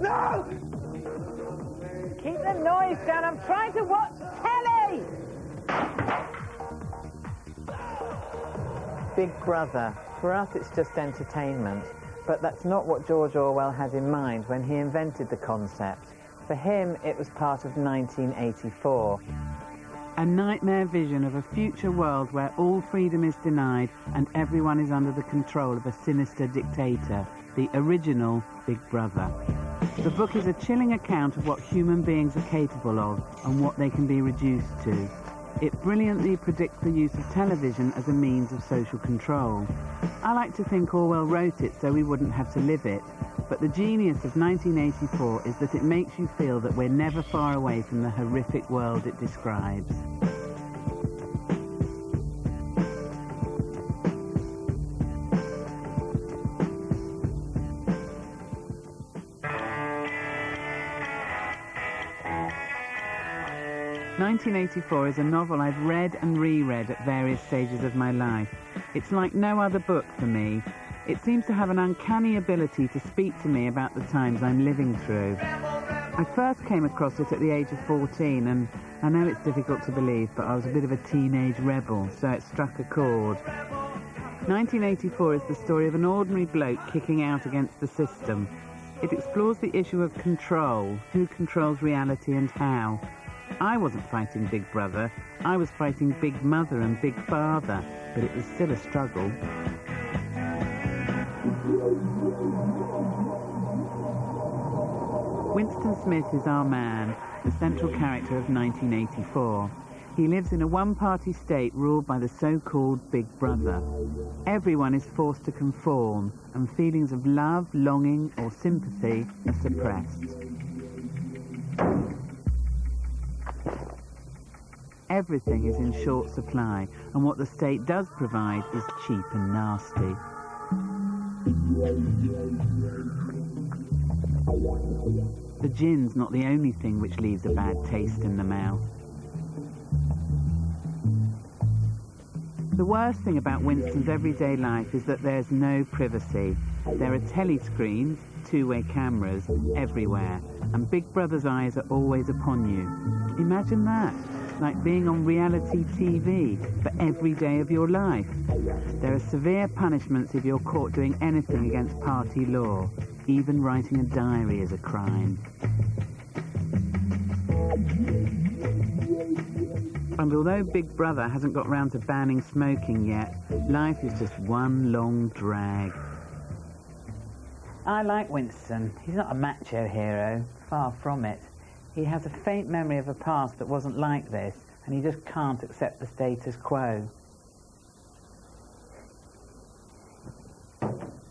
No! Keep the noise down. I'm trying to watch telly! Big Brother. For us, it's just entertainment. But that's not what George Orwell had in mind when he invented the concept. For him, it was part of 1984. A nightmare vision of a future world where all freedom is denied and everyone is under the control of a sinister dictator, the original Big Brother. The book is a chilling account of what human beings are capable of and what they can be reduced to. It brilliantly predicts the use of television as a means of social control. I like to think Orwell wrote it so we wouldn't have to live it, but the genius of 1984 is that it makes you feel that we're never far away from the horrific world it describes. "1984 is a novel I've read and reread at various stages of my life. It's like no other book for me. It seems to have an uncanny ability to speak to me about the times I'm living through. I first came across it at the age of 14, and I know it's difficult to believe, but I was a bit of a teenage rebel, so it struck a chord. 1984 is the story of an ordinary bloke kicking out against the system. It explores the issue of control, who controls reality and how. I wasn't fighting Big Brother, I was fighting Big Mother and Big Father, but it was still a struggle. Winston Smith is our man, the central character of 1984. He lives in a one-party state ruled by the so-called Big Brother. Everyone is forced to conform, and feelings of love, longing, or sympathy are suppressed. Everything is in short supply, and what the state does provide is cheap and nasty. The gin's not the only thing which leaves a bad taste in the mouth. The worst thing about Winston's everyday life is that there's no privacy. There are telescreens, two-way cameras, everywhere, and Big Brother's eyes are always upon you. Imagine that. Like being on reality TV for every day of your life. There are severe punishments if you're caught doing anything against party law. Even writing a diary is a crime. And although Big Brother hasn't got round to banning smoking yet, life is just one long drag. I like Winston. He's not a macho hero, far from it. He has a faint memory of a past that wasn't like this, and he just can't accept the status quo.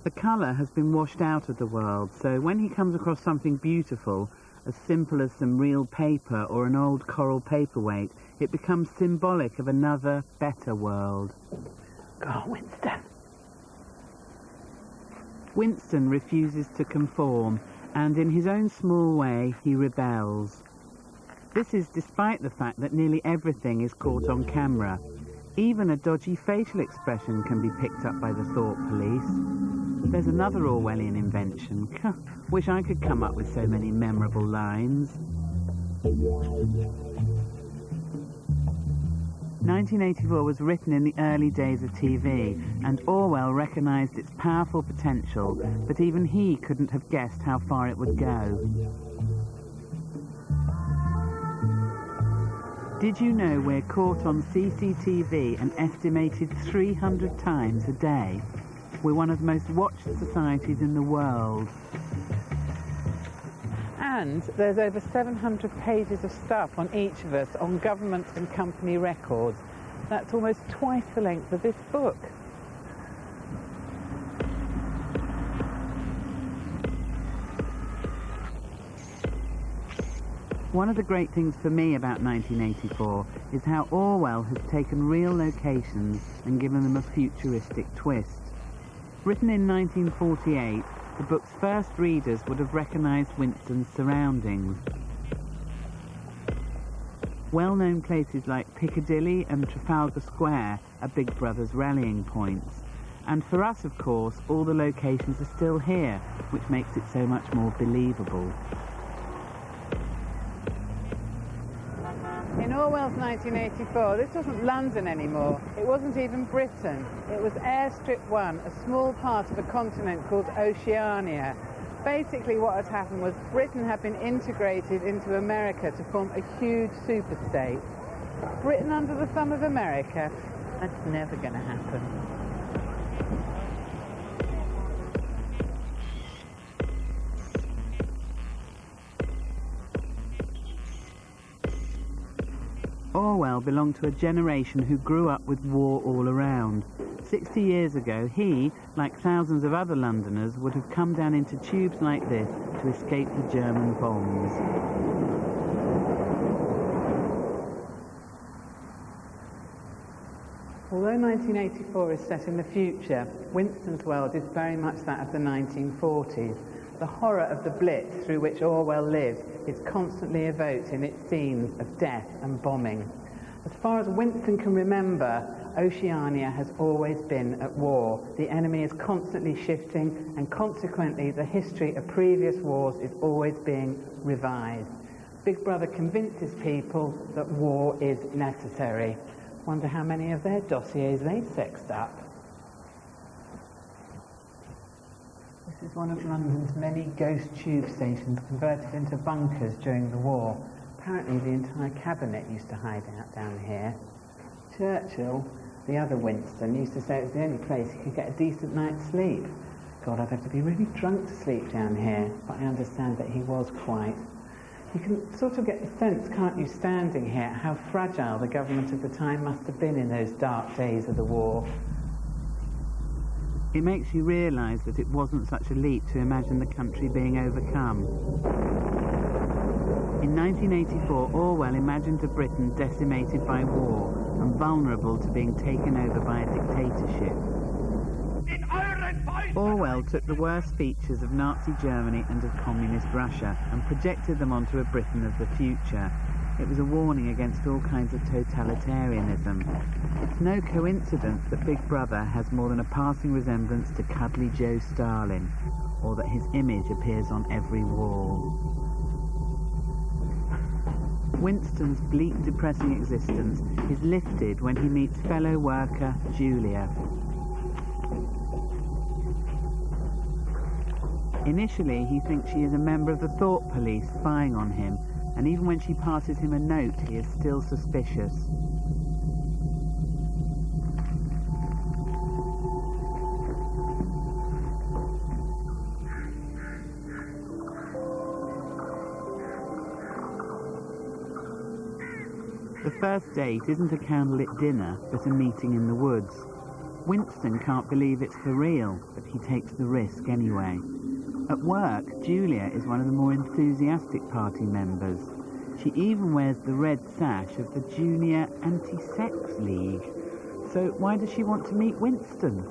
The colour has been washed out of the world, so when he comes across something beautiful, as simple as some real paper or an old coral paperweight, it becomes symbolic of another, better world. Go on, Winston. Winston refuses to conform, and in his own small way, he rebels. This is despite the fact that nearly everything is caught on camera. Even a dodgy facial expression can be picked up by the thought police. There's another Orwellian invention. Wish I could come up with so many memorable lines. 1984 was written in the early days of TV, and Orwell recognised its powerful potential, but even he couldn't have guessed how far it would go. Did you know we're caught on CCTV an estimated 300 times a day? We're one of the most watched societies in the world. And there's over 700 pages of stuff on each of us on government and company records. That's almost twice the length of this book. One of the great things for me about 1984 is how Orwell has taken real locations and given them a futuristic twist. Written in 1948, the book's first readers would have recognised Winston's surroundings. Well-known places like Piccadilly and Trafalgar Square are Big Brother's rallying points. And for us, of course, all the locations are still here, which makes it so much more believable. In Orwell's 1984, this wasn't London anymore. It wasn't even Britain. It was Airstrip 1, a small part of a continent called Oceania. Basically what had happened was Britain had been integrated into America to form a huge superstate. Britain under the thumb of America? That's never going to happen. Orwell belonged to a generation who grew up with war all around. 60 years ago, he, like thousands of other Londoners, would have come down into tubes like this to escape the German bombs. Although 1984 is set in the future, Winston's world is very much that of the 1940s. The horror of the Blitz through which Orwell lived is constantly evoked in its scenes of death and bombing. As far as Winston can remember, Oceania has always been at war. The enemy is constantly shifting, and consequently the history of previous wars is always being revised. Big Brother convinces people that war is necessary. Wonder how many of their dossiers they've sexed up. This is one of London's many ghost tube stations converted into bunkers during the war. Apparently the entire cabinet used to hide out down here. Churchill, the other Winston, used to say it was the only place he could get a decent night's sleep. God, I'd have to be really drunk to sleep down here, but I understand that he was quite. You can sort of get the sense, can't you, standing here, how fragile the government of the time must have been in those dark days of the war. It makes you realise that it wasn't such a leap to imagine the country being overcome. In 1984, Orwell imagined a Britain decimated by war and vulnerable to being taken over by a dictatorship. Orwell took the worst features of Nazi Germany and of communist Russia and projected them onto a Britain of the future. It was a warning against all kinds of totalitarianism. It's no coincidence that Big Brother has more than a passing resemblance to Cuddly Joe Stalin, or that his image appears on every wall. Winston's bleak, depressing existence is lifted when he meets fellow worker Julia. Initially, he thinks she is a member of the thought police spying on him, and even when she passes him a note, he is still suspicious. The first date isn't a candlelit dinner, but a meeting in the woods. Winston can't believe it's for real, but he takes the risk anyway. At work, Julia is one of the more enthusiastic party members. She even wears the red sash of the Junior Anti-Sex League. So why does she want to meet Winston?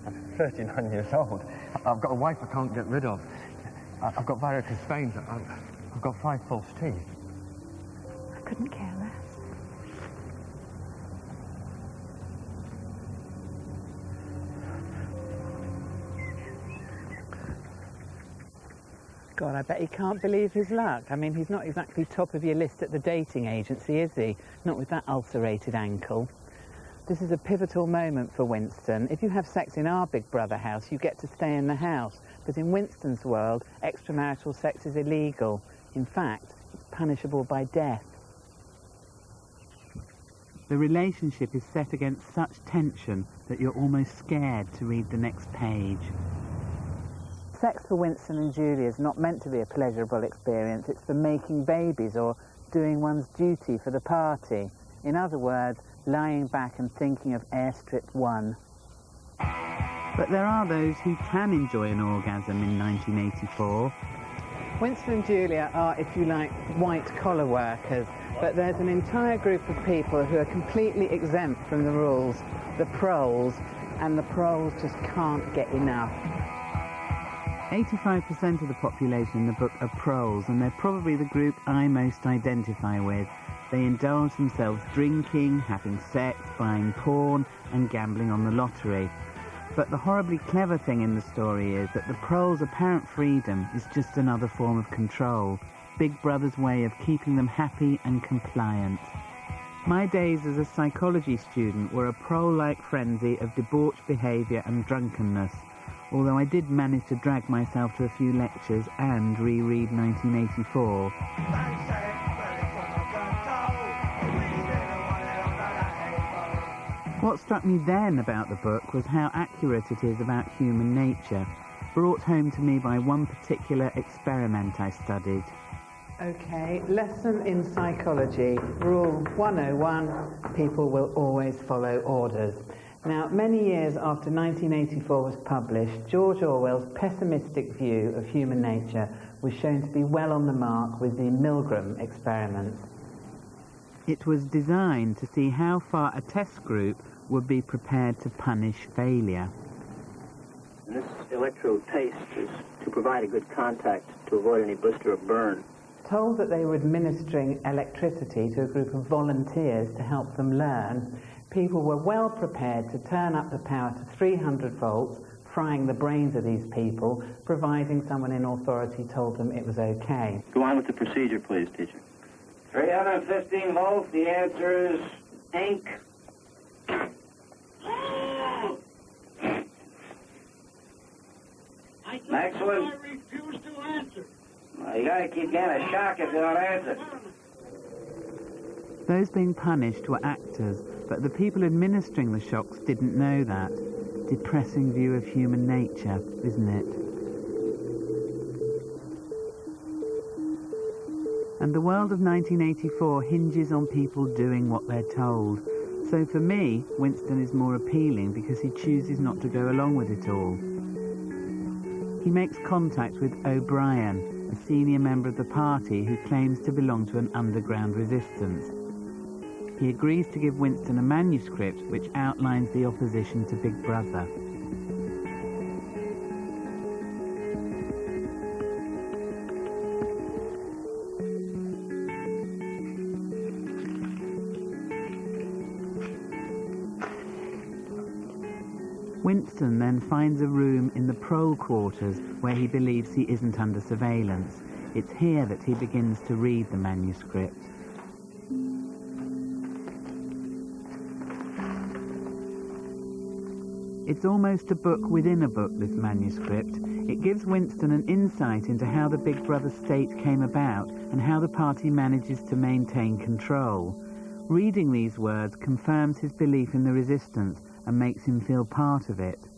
I'm 39 years old. I've got a wife I can't get rid of. I've got varicose veins. I've got 5 false teeth. I couldn't care less. God, I bet he can't believe his luck. I mean, he's not exactly top of your list at the dating agency, is he? Not with that ulcerated ankle. This is a pivotal moment for Winston. If you have sex in our Big Brother house, you get to stay in the house. But in Winston's world, extramarital sex is illegal. In fact, it's punishable by death. The relationship is set against such tension that you're almost scared to read the next page. Sex for Winston and Julia is not meant to be a pleasurable experience. It's for making babies or doing one's duty for the party. In other words, lying back and thinking of Airstrip 1. But there are those who can enjoy an orgasm in 1984. Winston and Julia are, if you like, white-collar workers, but there's an entire group of people who are completely exempt from the rules, the proles. and the proles just can't get enough. 85% of the population in the book are proles, and they're probably the group I most identify with. They indulge themselves drinking, having sex, buying porn, and gambling on the lottery. But the horribly clever thing in the story is that the proles' apparent freedom is just another form of control, Big Brother's way of keeping them happy and compliant. My days as a psychology student were a prole-like frenzy of debauched behaviour and drunkenness, although I did manage to drag myself to a few lectures and reread 1984. What struck me then about the book was how accurate it is about human nature, brought home to me by one particular experiment I studied. Okay, lesson in psychology, rule 101, people will always follow orders. Now, many years after 1984 was published, George Orwell's pessimistic view of human nature was shown to be well on the mark with the Milgram experiment. It was designed to see how far a test group would be prepared to punish failure. This electrode paste is to provide a good contact to avoid any blister or burn. Told that they were administering electricity to a group of volunteers to help them learn, people were well prepared to turn up the power to 300 volts, frying the brains of these people, providing someone in authority told them it was okay. Go on with the procedure, please, teacher. 315 volts, the answer is ink. Excellent. I refuse to answer. Well, you gotta keep getting a shock if you don't answer. Those being punished were actors, but the people administering the shocks didn't know that. Depressing view of human nature, isn't it? And the world of 1984 hinges on people doing what they're told. So for me, Winston is more appealing because he chooses not to go along with it all. He makes contact with O'Brien, a senior member of the party who claims to belong to an underground resistance. He agrees to give Winston a manuscript which outlines the opposition to Big Brother. Winston then finds a room in the prole quarters where he believes he isn't under surveillance. It's here that he begins to read the manuscript. It's almost a book within a book, this manuscript. It gives Winston an insight into how the Big Brother state came about and how the party manages to maintain control. Reading these words confirms his belief in the resistance and makes him feel part of it.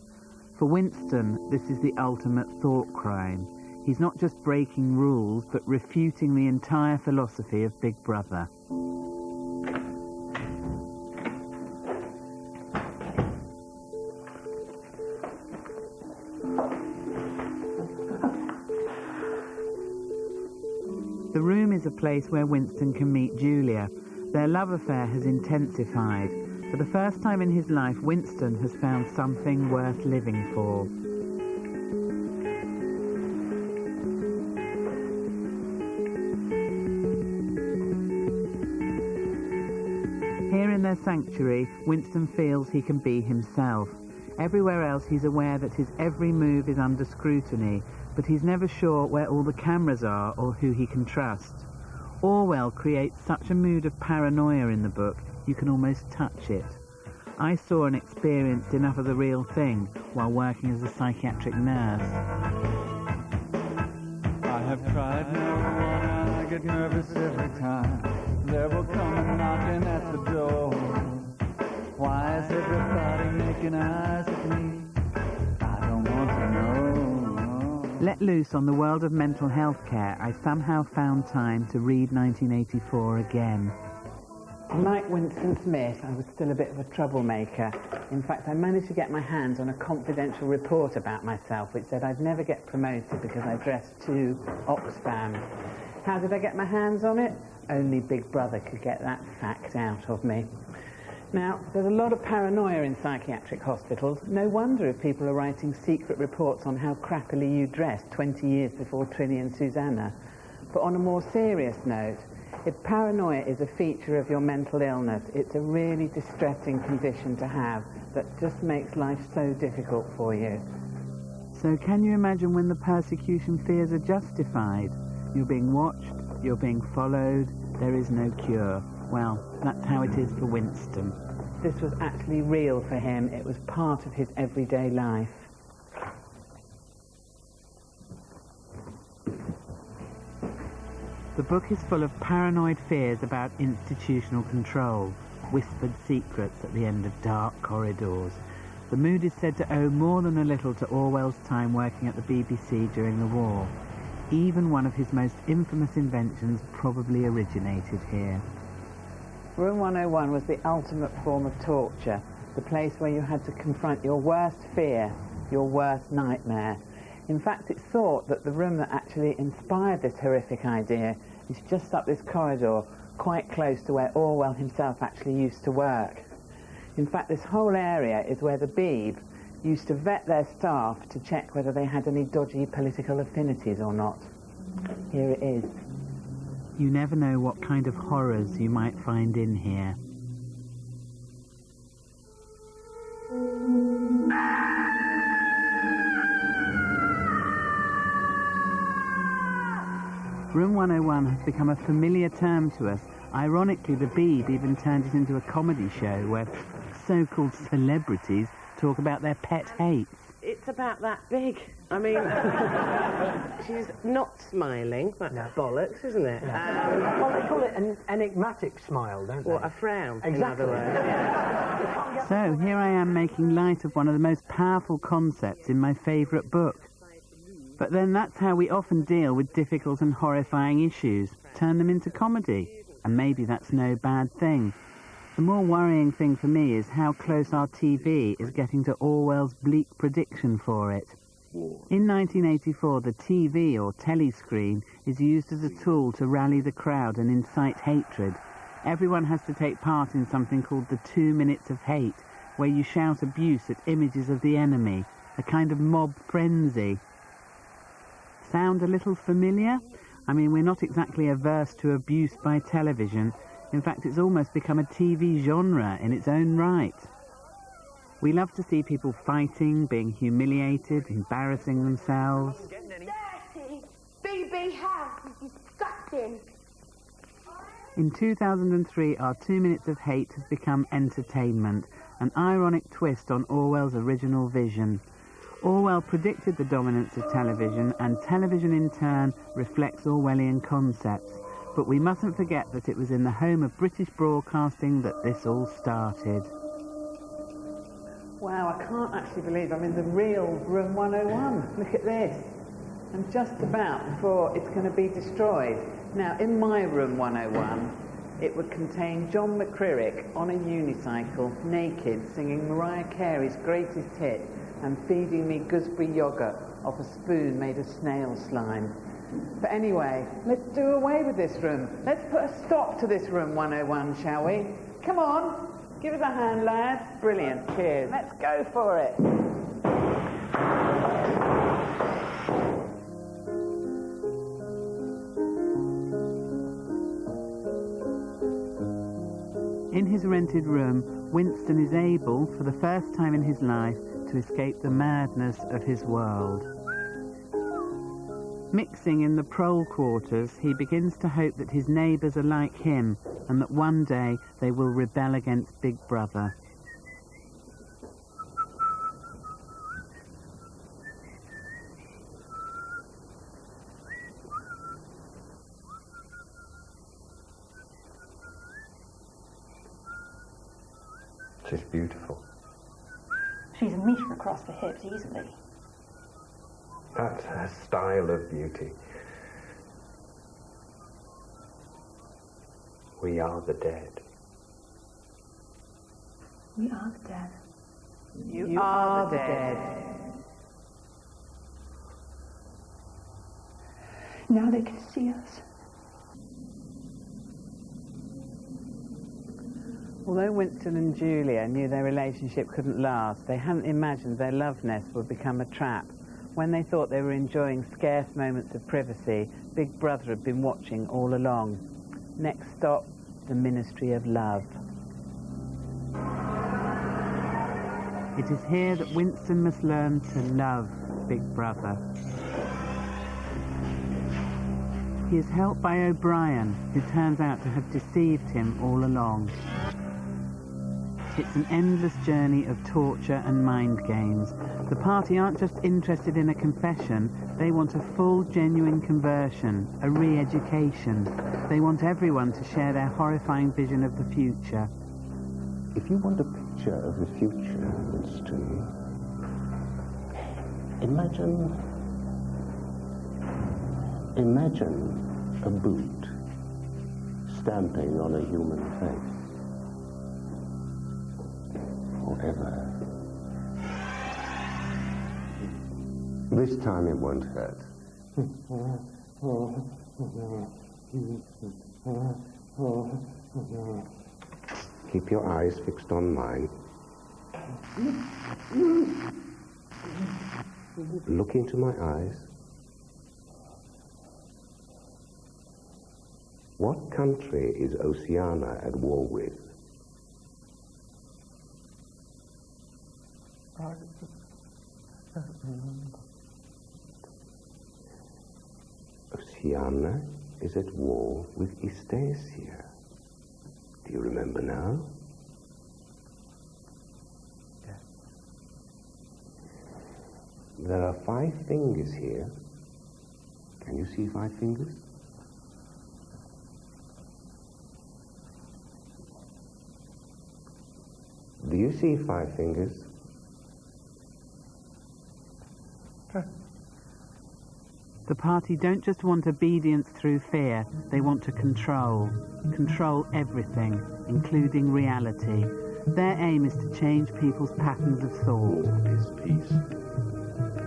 For Winston, this is the ultimate thought crime. He's not just breaking rules, but refuting the entire philosophy of Big Brother. The room is a place where Winston can meet Julia. Their love affair has intensified. For the first time in his life, Winston has found something worth living for. Here in their sanctuary, Winston feels he can be himself. Everywhere else, he's aware that his every move is under scrutiny, but he's never sure where all the cameras are or who he can trust. Orwell creates such a mood of paranoia in the book, you can almost touch it. I saw and experienced enough of the real thing while working as a psychiatric nurse. I have tried marijuana, I get nervous every time. There will come a knocking at the door. Why is everybody making eyes at me? I don't want to know. Let loose on the world of mental health care, I somehow found time to read 1984 again. Like Winston Smith, I was still a bit of a troublemaker. In fact, I managed to get my hands on a confidential report about myself which said I'd never get promoted because I dressed too Oxfam. How did I get my hands on it? Only Big Brother could get that fact out of me. Now, there's a lot of paranoia in psychiatric hospitals. No wonder if people are writing secret reports on how crappily you dressed 20 years before Trinny and Susanna. But on a more serious note, if paranoia is a feature of your mental illness, it's a really distressing condition to have that just makes life so difficult for you. So can you imagine when the persecution fears are justified? You're being watched, you're being followed, there is no cure. Well, that's how it is for Winston. This was actually real for him. It was part of his everyday life. The book is full of paranoid fears about institutional control, whispered secrets at the end of dark corridors. The mood is said to owe more than a little to Orwell's time working at the BBC during the war. Even one of his most infamous inventions probably originated here. Room 101 was the ultimate form of torture, the place where you had to confront your worst fear, your worst nightmare. In fact, it's thought that the room that actually inspired this horrific idea is just up this corridor, quite close to where Orwell himself actually used to work. In fact, this whole area is where the Beeb used to vet their staff to check whether they had any dodgy political affinities or not. Here it is. You never know what kind of horrors you might find in here. Room 101 has become a familiar term to us. Ironically, the Beeb even turned it into a comedy show where so-called celebrities talk about their pet hates. It's about that big. I mean, she's not smiling. That's bollocks, isn't it? Well, they call it an enigmatic smile, don't they? Or a frown, exactly. In other words. So here I am making light of one of the most powerful concepts in my favourite book. But then that's how we often deal with difficult and horrifying issues, turn them into comedy. And maybe that's no bad thing. The more worrying thing for me is how close our TV is getting to Orwell's bleak prediction for it. In 1984, the TV, or telescreen, is used as a tool to rally the crowd and incite hatred. Everyone has to take part in something called the 2 minutes of hate, where you shout abuse at images of the enemy, a kind of mob frenzy. Sound a little familiar? I mean, we're not exactly averse to abuse by television. In fact, it's almost become a TV genre in its own right. We love to see people fighting, being humiliated, embarrassing themselves. Dirty! BB house is disgusting! In 2003, our 2 minutes of hate has become entertainment, an ironic twist on Orwell's original vision. Orwell predicted the dominance of television, and television in turn reflects Orwellian concepts. But we mustn't forget that it was in the home of British broadcasting that this all started. Wow, I can't actually believe I'm in the real Room 101. Look at this. And just about before it's going to be destroyed. Now, in my Room 101, it would contain John McCririck on a unicycle, naked, singing Mariah Carey's greatest hit and feeding me gooseberry yoghurt off a spoon made of snail slime. But anyway, let's do away with this room. Let's put a stop to this Room 101, shall we? Come on, give us a hand, lads. Brilliant, cheers. Let's go for it. In his rented room, Winston is able, for the first time in his life, to escape the madness of his world. Mixing in the prole quarters, he begins to hope that his neighbours are like him and that one day they will rebel against Big Brother. She's beautiful. She's a metre across the hips easily. That's her style of beauty. We are the dead. We are the dead. You are the dead. Now they can see us. Although Winston and Julia knew their relationship couldn't last, they hadn't imagined their love nest would become a trap. When they thought they were enjoying scarce moments of privacy, Big Brother had been watching all along. Next stop, the Ministry of Love. It is here that Winston must learn to love Big Brother. He is helped by O'Brien, who turns out to have deceived him all along. It's an endless journey of torture and mind games. The party aren't just interested in a confession, they want a full, genuine conversion, a re-education. They want everyone to share their horrifying vision of the future. If you want a picture of the future, Winston, imagine a boot stamping on a human face. Forever. This time it won't hurt. Keep your eyes fixed on mine. Look into my eyes. What country is Oceania at war with? Oceania is at war with Eastasia. Do you remember now? Yes. There are 5 fingers here. Can you see 5 fingers? Do you see 5 fingers? The party don't just want obedience through fear, they want to control everything, including reality. Their aim is to change people's patterns of thought. War is peace.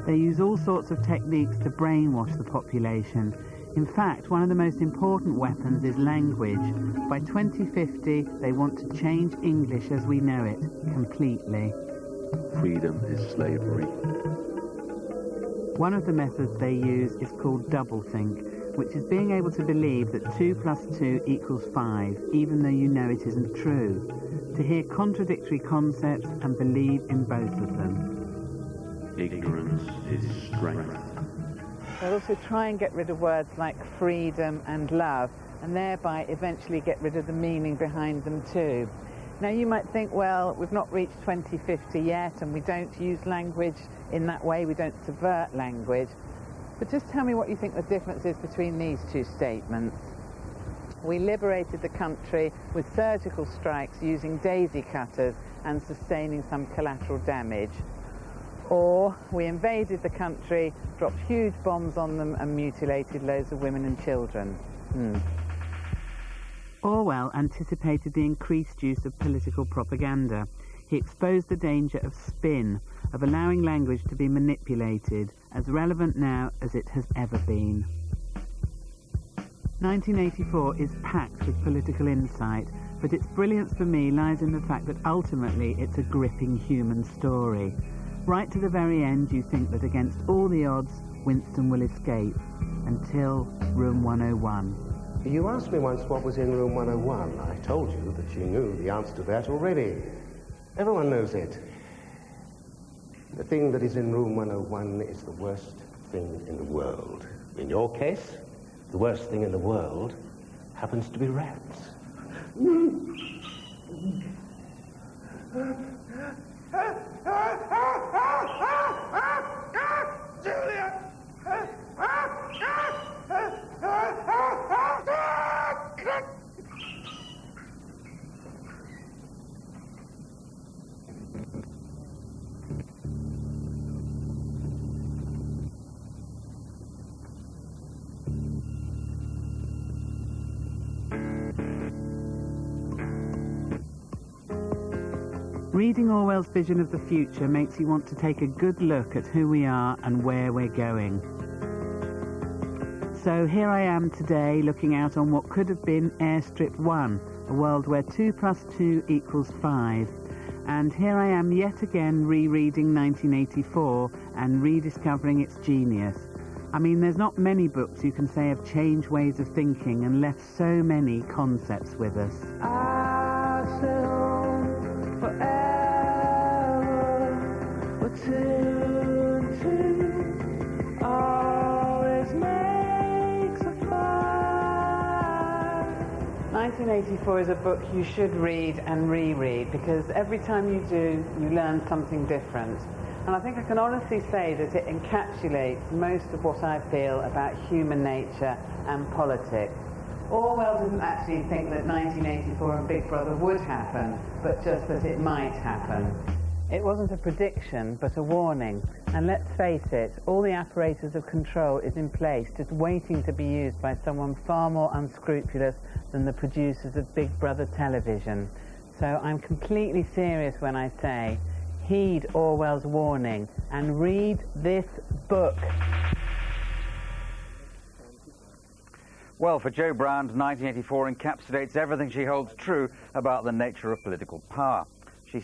They use all sorts of techniques to brainwash the population. In fact, one of the most important weapons is language. By 2050, they want to change English as we know it, completely. Freedom is slavery. One of the methods they use is called doublethink, which is being able to believe that 2 + 2 = 5, even though you know it isn't true. To hear contradictory concepts and believe in both of them. Ignorance is strength. They'll also try and get rid of words like freedom and love, and thereby eventually get rid of the meaning behind them too. Now you might think, well, we've not reached 2050 yet, and we don't use language in that way, we don't subvert language. But just tell me what you think the difference is between these 2 statements. We liberated the country with surgical strikes using daisy cutters and sustaining some collateral damage. Or we invaded the country, dropped huge bombs on them and mutilated loads of women and children. Orwell anticipated the increased use of political propaganda. He exposed the danger of spin, of allowing language to be manipulated, as relevant now as it has ever been. 1984 is packed with political insight, but its brilliance for me lies in the fact that ultimately it's a gripping human story. Right to the very end, you think that against all the odds, Winston will escape, until Room 101. You asked me once what was in Room 101. I told you that you knew the answer to that already. Everyone knows it. The thing that is in Room 101 is the worst thing in the world. In your case, the worst thing in the world happens to be rats. Julia! Reading Orwell's vision of the future makes you want to take a good look at who we are and where we're going. So here I am today looking out on what could have been Airstrip 1, a world where 2 + 2 = 5. And here I am yet again rereading 1984 and rediscovering its genius. I mean, there's not many books you can say have changed ways of thinking and left so many concepts with us. I said home forever, but 2 and 2 always makes a 5. 1984 is a book you should read and reread, because every time you do, you learn something different. And I think I can honestly say that it encapsulates most of what I feel about human nature and politics. Orwell didn't actually think that 1984 and Big Brother would happen, but just that it might happen. It wasn't a prediction, but a warning. And let's face it, all the apparatus of control is in place, just waiting to be used by someone far more unscrupulous than the producers of Big Brother television. So I'm completely serious when I say, heed Orwell's warning and read this book. Well, for Jo Brand, 1984 encapsulates everything she holds true about the nature of political power.